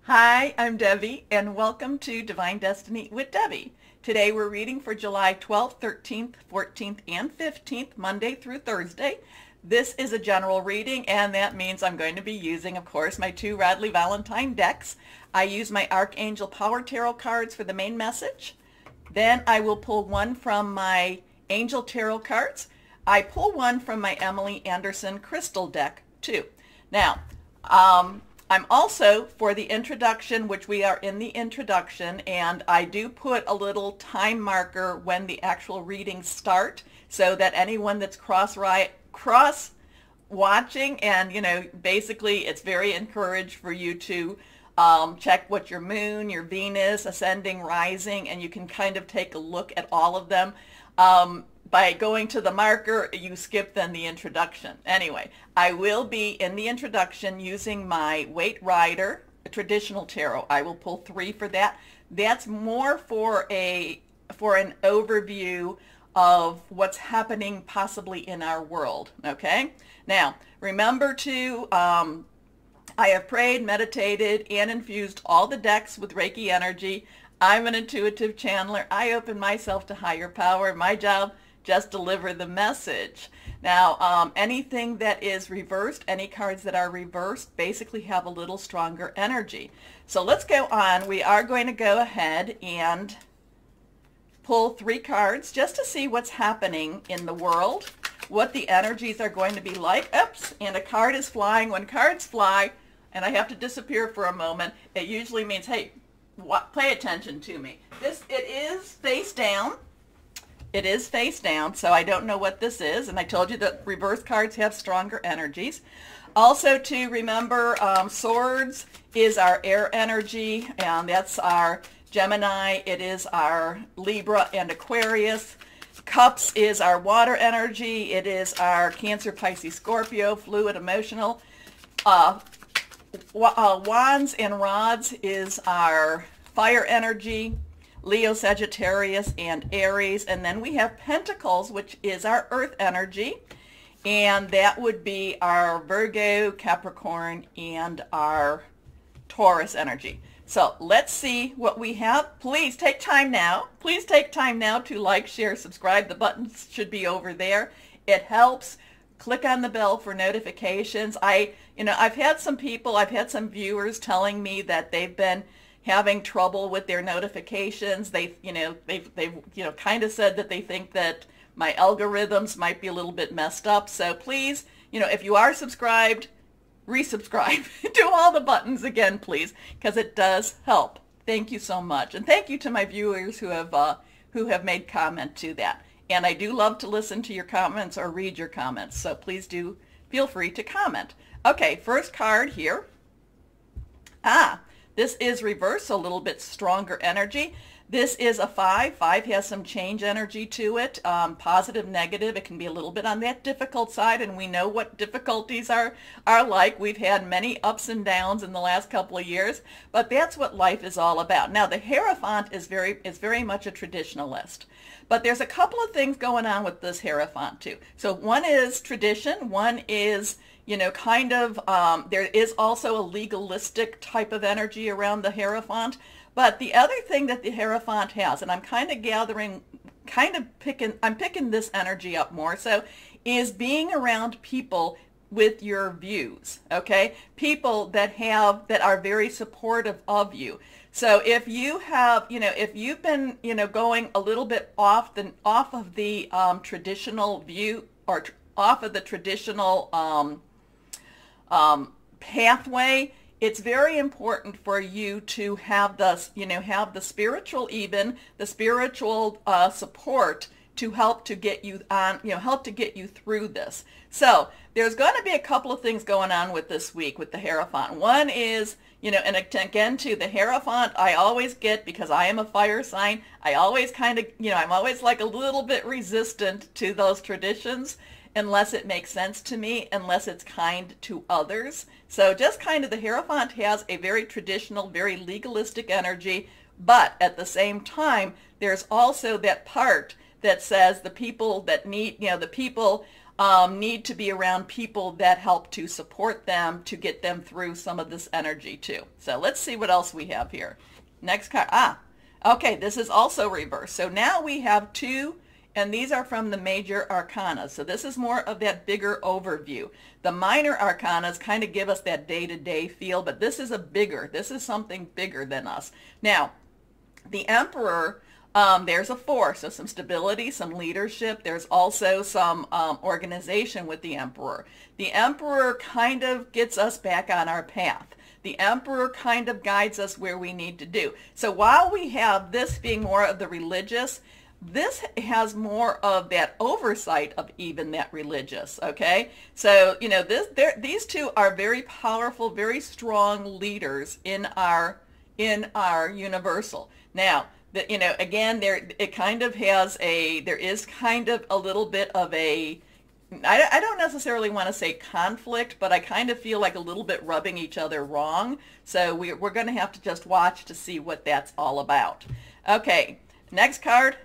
Hi, I'm Debbie, and welcome to Divine Destiny with Debbie. Today we're reading for July 12th, 13th, 14th, and 15th, Monday through Thursday. This is a general reading, and that means I'm going to be using, of course, my two Radley Valentine decks. I use my Archangel Power Tarot cards for the main message. Then I will pull one from my Angel Tarot cards. I pull one from my Emily Anderson Crystal deck, too. Now, I'm also, for the introduction, which we are in the introduction, and I do put a little time marker when the actual readings start so that anyone that's cross-watching, and, basically it's very encouraged for you to check what your moon, your Venus, ascending, rising, and you can kind of take a look at all of them. By going to the marker, you skip then the introduction. Anyway, I will be in the introduction using my Waite Rider traditional tarot. I will pull 3 for that. That's more for an overview of what's happening possibly in our world. Okay? Now, remember to I have prayed, meditated, and infused all the decks with Reiki energy. I'm an intuitive channeler. I open myself to higher power. My job, just deliver the message. Now, anything that is reversed, any cards that are reversed, basically have a little stronger energy. So let's go on. We are going to go ahead and pull 3 cards just to see what's happening in the world, what the energies are going to be like. Oops, and a card is flying. When cards fly, and I have to disappear for a moment, it usually means, hey, pay attention to me. It is face down. It is face down, so I don't know what this is. And I told you that reverse cards have stronger energies. Also to remember, swords is our air energy, and that's our Gemini. It is our Libra and Aquarius. Cups is our water energy. It is our Cancer, Pisces, Scorpio, fluid, emotional. Wands and rods is our fire energy. Leo, Sagittarius, and Aries. And then we have Pentacles, which is our earth energy. And that would be our Virgo, Capricorn, and our Taurus energy. So let's see what we have. Please take time now. Please take time now to like, share, subscribe. The buttons should be over there. It helps. Click on the bell for notifications. I've had some viewers telling me that they've been having trouble with their notifications. They've kind of said that they think that my algorithms might be a little bit messed up. So please, if you are subscribed, resubscribe. Do all the buttons again, please, because it does help. Thank you so much. And thank you to my viewers who have made comment to that. And I do love to listen to your comments or read your comments. So please do feel free to comment. Okay, first card here. This is reverse, a little bit stronger energy. This is a 5. 5 has some change energy to it, positive, negative. It can be a little bit on that difficult side, and we know what difficulties are like. We've had many ups and downs in the last couple of years, but that's what life is all about. Now, the Hierophant is very much a traditionalist, but there's a couple of things going on with this Hierophant too. So one is tradition, one is there is also a legalistic type of energy around the Hierophant. But the other thing that the Hierophant has, and I'm picking this energy up more so, is being around people with your views, okay? People that are very supportive of you. So if you have, if you've been, going a little bit off of the traditional view, or off of the traditional pathway, it's very important for you to have the spiritual support to help to get you on, help to get you through this. So there's going to be a couple of things going on with this week with the Hierophant. One is, and again, to the Hierophant, I always get, because I am a fire sign, I always kind of, I'm always like a little bit resistant to those traditions, unless it makes sense to me, unless it's kind to others. So just kind of the Hierophant has a very traditional, very legalistic energy, but at the same time, there's also that part that says the people that need, the people need to be around people that help to support them to get them through some of this energy too. So let's see what else we have here. Next card. Okay, this is also reversed. So now we have two, and these are from the major arcana. So this is more of that bigger overview. The minor arcanas kind of give us that day-to-day feel, but this is this is something bigger than us. Now, the Emperor, there's a 4, so some stability, some leadership. There's also some organization with the Emperor. The Emperor kind of gets us back on our path. The Emperor kind of guides us where we need to do. So while we have this being more of the religious, this has more of that oversight of even that religious, okay? So, you know, these two are very powerful, very strong leaders in our universal. Now, you know, again, there is kind of a little bit of a, I don't necessarily want to say conflict, but I kind of feel like a little bit rubbing each other wrong. So we're going to have to just watch to see what that's all about. Okay, next card.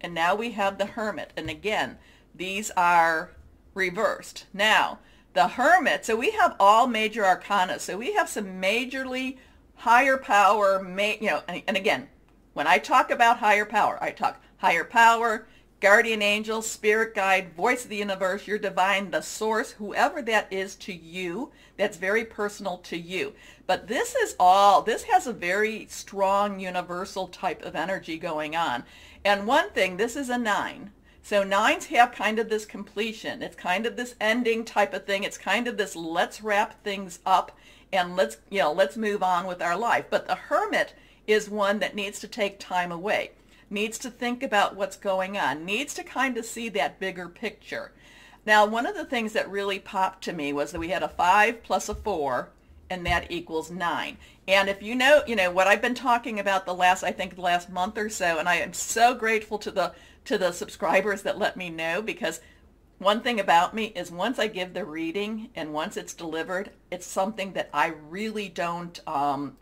And now we have the Hermit. And again, these are reversed. Now, the Hermit, so we have all major arcana. So we have some majorly higher power, you know, and again, when I talk about higher power, I talk higher power, guardian angel, spirit guide, voice of the universe, your divine, the source, whoever that is to you, that's very personal to you. But this has a very strong universal type of energy going on. And one thing, this is a 9. So 9s have kind of this completion. It's kind of this ending type of thing. It's kind of this let's wrap things up and let's move on with our life. But the Hermit is one that needs to take time away, needs to think about what's going on, needs to kind of see that bigger picture. Now, one of the things that really popped to me was that we had a 5 plus a 4, and that equals 9. And if you know what I've been talking about the last month or so, and I am so grateful to the subscribers that let me know, because one thing about me is once I give the reading and once it's delivered, it's something that I really don't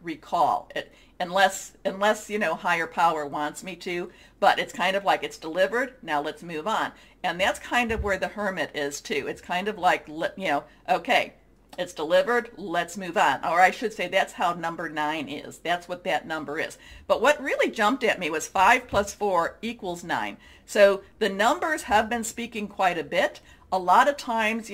recall it, unless higher power wants me to. But it's kind of like it's delivered, now let's move on. And that's kind of where the Hermit is too. It's kind of like, okay, it's delivered, let's move on. Or I should say that's how number 9 is. That's what that number is. But what really jumped at me was 5 plus 4 equals 9. So the numbers have been speaking quite a bit. A lot of times,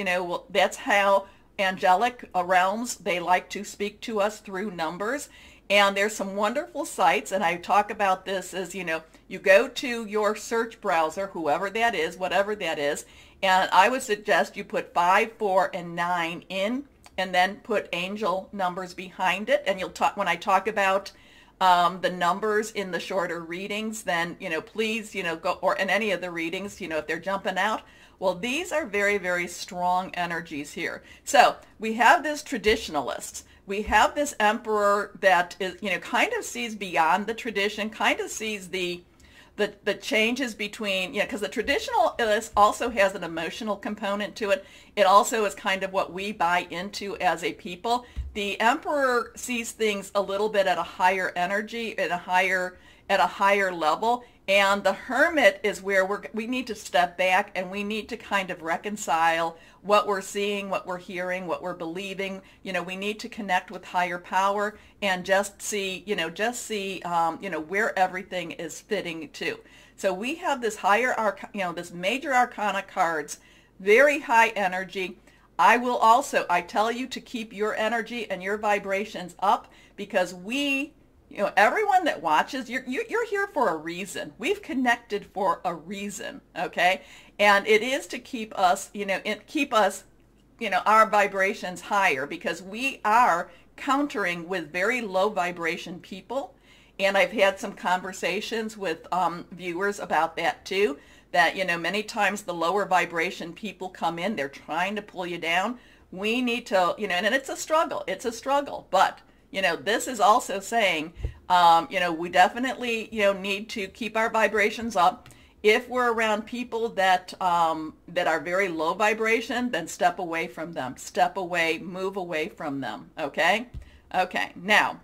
that's how angelic realms, they like to speak to us through numbers. And there's some wonderful sites, and I talk about this as, you go to your search browser, whoever that is, whatever that is, and I would suggest you put 5, 4, and 9 in, and then put angel numbers behind it. And when I talk about the numbers in the shorter readings, then, please, go, or in any of the readings, if they're jumping out, well, these are very, very strong energies here. So we have this traditionalist. We have this Emperor that is, kind of sees beyond the tradition, kind of sees the changes between, because the traditionalist also has an emotional component to it. It also is kind of what we buy into as a people. The Emperor sees things a little bit at a higher energy, at a higher level. And the Hermit is where we need to step back and we need to kind of reconcile what we're seeing, what we're hearing, what we're believing. We need to connect with higher power and just see where everything is fitting to. So we have this this major arcana cards, very high energy. I tell you to keep your energy and your vibrations up, because everyone that watches, you're here for a reason. We've connected for a reason, okay? And it is to keep us, our vibrations higher, because we are countering with very low vibration people. And I've had some conversations with viewers about that too, that, many times the lower vibration people come in, they're trying to pull you down. We need to, and it's a struggle, but this is also saying, we definitely, need to keep our vibrations up. If we're around people that are very low vibration, then step away from them. Step away, move away from them, okay? Okay, now,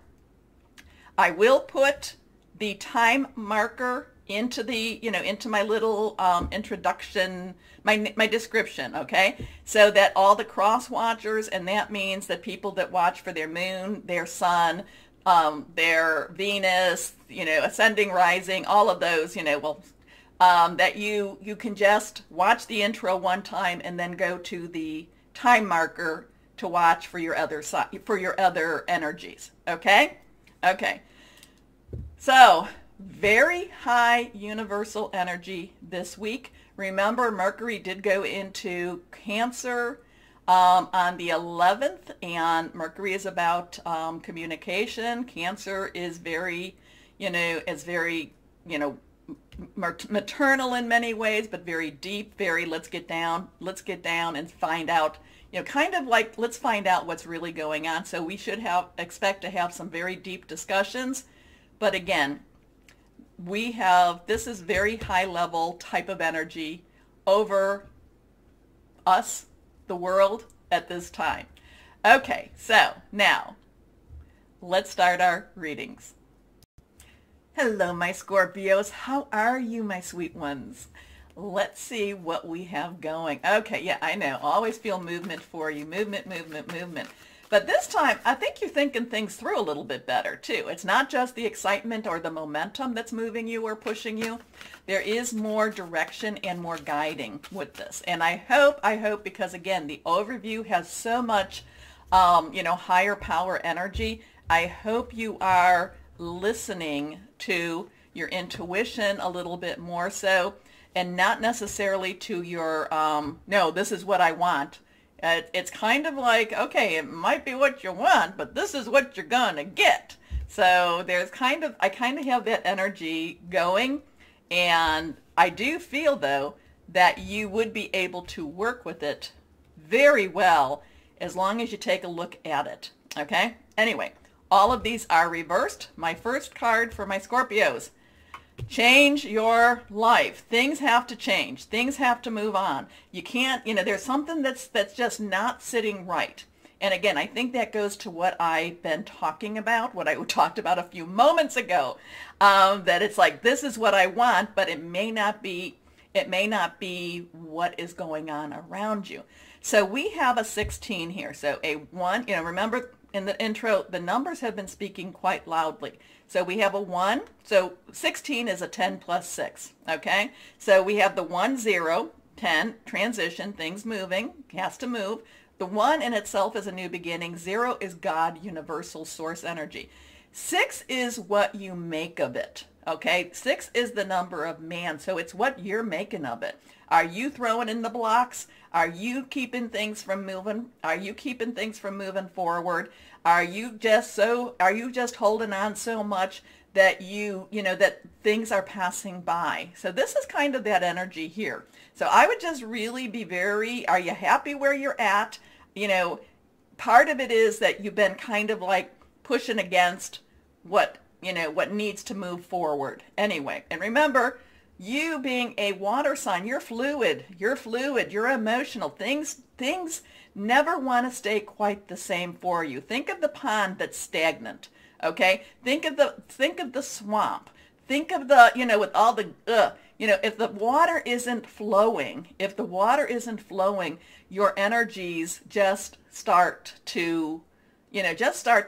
I will put the time marker into the, into my little introduction, my description, okay? So that all the cross watchers, and that means that people that watch for their moon, their sun, their Venus, ascending, rising, all of those, that you can just watch the intro one time and then go to the time marker to watch for your other energies, okay? Okay. So, very high universal energy this week. Remember, Mercury did go into Cancer on the 11th, and Mercury is about communication. Cancer is very, maternal in many ways, but very deep, very let's get down and find out, kind of like let's find out what's really going on. So we should expect to have some very deep discussions. But again, this is very high level type of energy over us, the world, at this time. Okay, so now let's start our readings. Hello, my Scorpios. How are you, my sweet ones? Let's see what we have going. Okay, yeah, I know. Always feel movement for you. Movement, movement, movement. But this time, I think you're thinking things through a little bit better, too. It's not just the excitement or the momentum that's moving you or pushing you. There is more direction and more guiding with this. And I hope, because, again, the overview has so much, higher power energy. I hope you are listening to your intuition a little bit more so, and not necessarily to your, no, this is what I want. It's kind of like, okay, it might be what you want, but this is what you're gonna get. So I kind of have that energy going, and I do feel, though, that you would be able to work with it very well as long as you take a look at it, okay? Anyway, all of these are reversed. My first card for my Scorpios. Change your life. Things have to change. Things have to move on. You can't, there's something that's just not sitting right. And again, I think that goes to what I've been talking about, what I talked about a few moments ago, that it's like, this is what I want, but it may not be what is going on around you. So we have a 16 here. So a 1, remember, in the intro, the numbers have been speaking quite loudly. So we have a 1. So 16 is a 10 plus 6, okay? So we have the 1, 0, 10, transition, things moving, has to move. The 1 in itself is a new beginning. 0 is God, universal source energy. 6 is what you make of it, okay? 6 is the number of man, so it's what you're making of it. Are you throwing in the blocks? Are you keeping things from moving? Are you keeping things from moving forward? Are you just holding on so much that that things are passing by? So this is kind of that energy here. So I would just really be are you happy where you're at? Part of it is that you've been kind of like pushing against what needs to move forward. Anyway, and remember, you being a water sign, you're fluid, you're emotional. Things never want to stay quite the same for you. Think of the pond that's stagnant, okay? Think of the swamp. Think of the, with all the, if the water isn't flowing, your energies just start to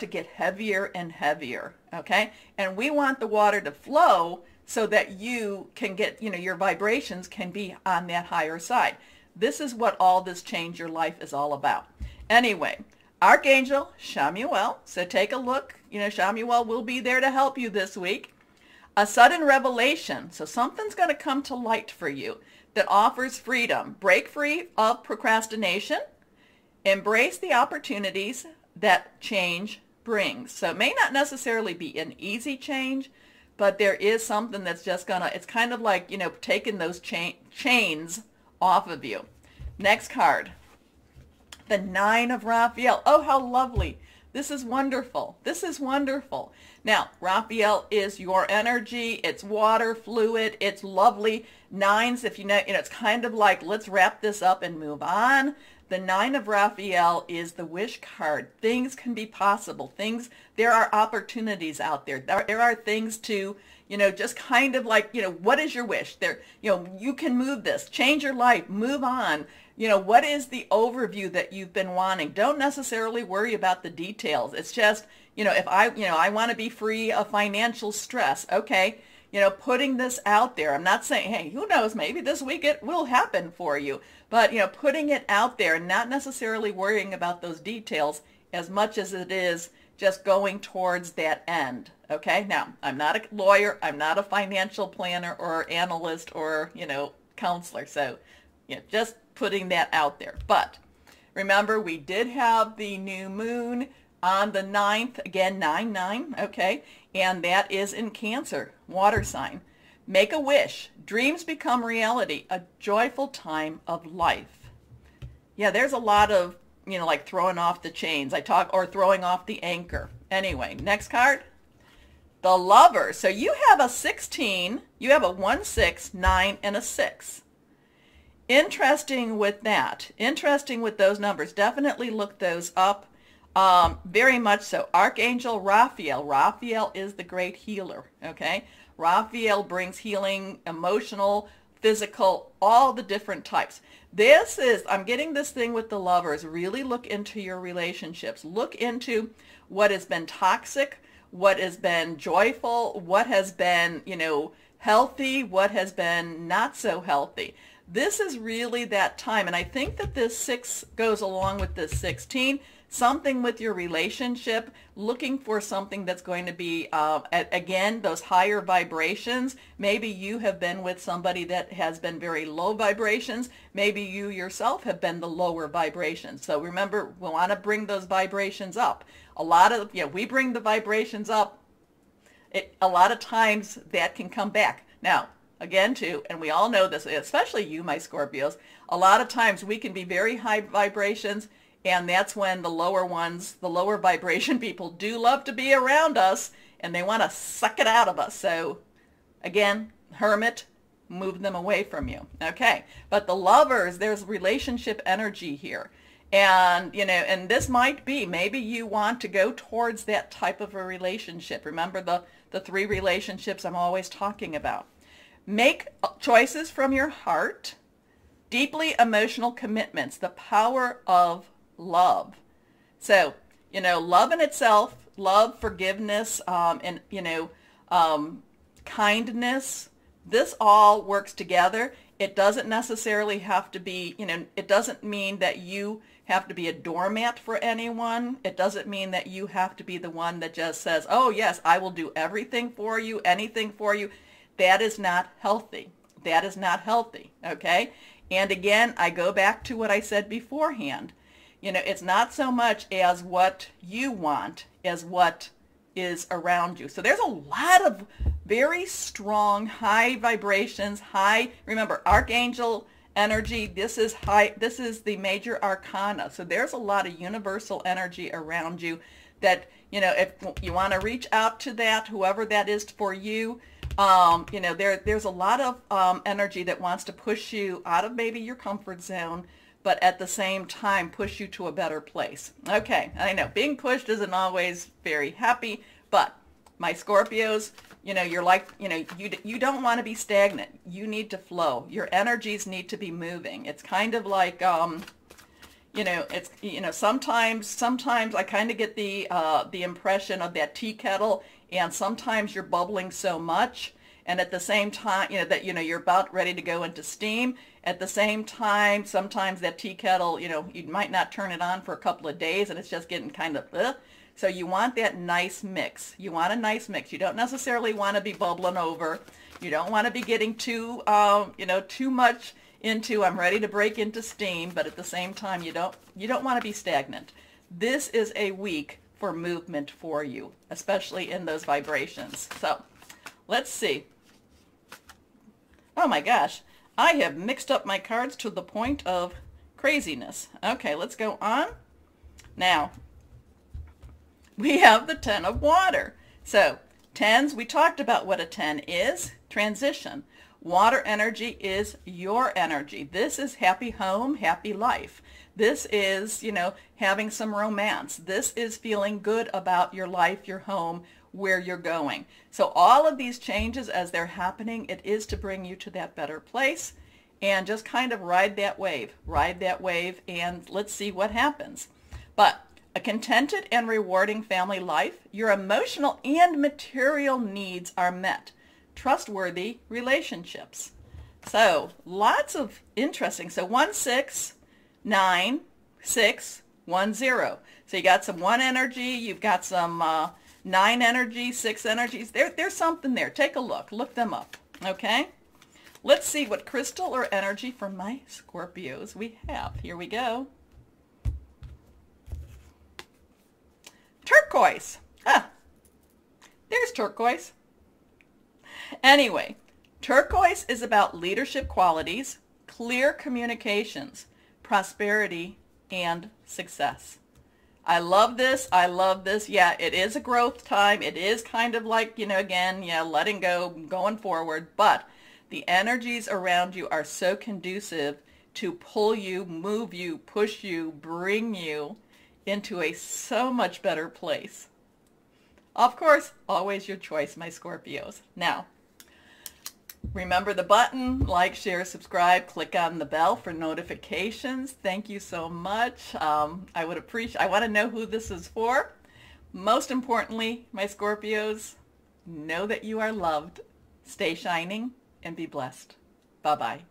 get heavier and heavier, okay? And we want the water to flow so that you can get, your vibrations can be on that higher side. This is what all this change your life is all about. Anyway, Archangel Chamuel, so take a look. Chamuel will be there to help you this week. A sudden revelation, so something's going to come to light for you that offers freedom. Break free of procrastination. Embrace the opportunities that change brings. So it may not necessarily be an easy change, but there is something that's just it's kind of like, taking those chains off of you. Next card, the 9 of Raphael. Oh, how lovely. This is wonderful. This is wonderful. Now, Raphael is your energy. It's water, fluid. It's lovely. 9s, if it's kind of like, let's wrap this up and move on. The Nine of Raphael is the wish card. Things can be possible. There are opportunities out there. There are things to, just kind of like, what is your wish? You can move this, change your life, move on. What is the overview that you've been wanting? Don't necessarily worry about the details. It's just, if I want to be free of financial stress. Okay. Putting this out there. I'm not saying, hey, who knows, maybe this week it will happen for you. But, putting it out there and not necessarily worrying about those details as much as it is just going towards that end. Okay? Now, I'm not a lawyer. I'm not a financial planner or analyst or, counselor. So, just putting that out there. But remember, we did have the new moon on the 9th, again, 9/9, okay? And that is in Cancer, water sign. Make a wish. Dreams become reality. A joyful time of life. Yeah, there's a lot of, like throwing off the chains. Or throwing off the anchor. Anyway, next card. The Lover. So you have a 16, you have a 1, 6, 9, and a 6. Interesting with that. Interesting with those numbers. Definitely look those up. Very much so. Archangel Raphael. Raphael is the great healer, okay? Raphael brings healing, emotional, physical, all the different types. I'm getting this thing with the Lovers. Really look into your relationships. Look into what has been toxic, what has been joyful, what has been, healthy, what has been not so healthy. This is really that time. And I think that this 6 goes along with this 16. Something with your relationship, looking for something that's going to be, again, those higher vibrations. Maybe you have been with somebody that has been very low vibrations. Maybe you yourself have been the lower vibrations. So remember, we want to bring those vibrations up. We bring the vibrations up. A lot of times that can come back. Now, again, too, and we all know this, especially you, my Scorpios, a lot of times we can be very high vibrations. And that's when the lower ones, the lower vibration people do love to be around us and they want to suck it out of us. So again, hermit, move them away from you. Okay. But the Lovers, there's relationship energy here. And, and this might be, maybe you want to go towards that type of a relationship. Remember the 3 relationships I'm always talking about. Make choices from your heart. Deeply emotional commitments. The power of love. So, love in itself, love, forgiveness, and, kindness, this all works together. It doesn't necessarily have to be, it doesn't mean that you have to be a doormat for anyone. It doesn't mean that you have to be the one that just says, oh yes, I will do everything for you, anything for you. That is not healthy. That is not healthy, okay? And again, I go back to what I said beforehand. It's not so much as what you want as what is around you. So there's a lot of very strong, high vibrations, remember, Archangel energy, this is the major arcana. So there's a lot of universal energy around you that, if you want to reach out to that, whoever that is for you, there's a lot of energy that wants to push you out of maybe your comfort zone, but at the same time push you to a better place. Okay, I know being pushed isn't always very happy, but my Scorpios, you're like, you don't want to be stagnant. You need to flow. Your energies need to be moving. It's kind of like, sometimes I kind of get the impression of that tea kettle, and sometimes you're bubbling so much, and at the same time, you're about ready to go into steam. At the same time, sometimes that tea kettle, you might not turn it on for a couple of days and it's just getting kind of, So you want that nice mix. You want a nice mix. You don't necessarily want to be bubbling over. You don't want to be getting too much into, I'm ready to break into steam, but at the same time, you don't want to be stagnant. This is a week for movement for you, especially in those vibrations. So let's see. Oh my gosh. I have mixed up my cards to the point of craziness. Okay, let's go on. Now, we have the 10 of water. So, 10s, we talked about what a 10 is. Transition. Water energy is your energy. This is happy home, happy life. This is, having some romance. This is feeling good about your life, your home, where you're going. So all of these changes as they're happening, it is to bring you to that better place, and just kind of ride that wave, and let's see what happens. But a contented and rewarding family life, your emotional and material needs are met. Trustworthy relationships. So lots of interesting. So 1, 6, 9, 6, 1, 0. So you got some 1 energy, you've got some 9 energy, 6 energies. There's something there. Take a look. Look them up. Okay? Let's see what crystal or energy for my Scorpios we have. Here we go. Turquoise. Ah, there's turquoise. Anyway, turquoise is about leadership qualities, clear communications, prosperity, and success. I love this. I love this. Yeah, it is a growth time. It is kind of like, again, letting go, going forward. But the energies around you are so conducive to pull you, move you, push you, bring you into a so much better place. Of course, always your choice, my Scorpios. Now, remember the button, like, share, subscribe, click on the bell for notifications. Thank you so much. I want to know who this is for. Most importantly, my Scorpios, know that you are loved. Stay shining and be blessed. Bye-bye.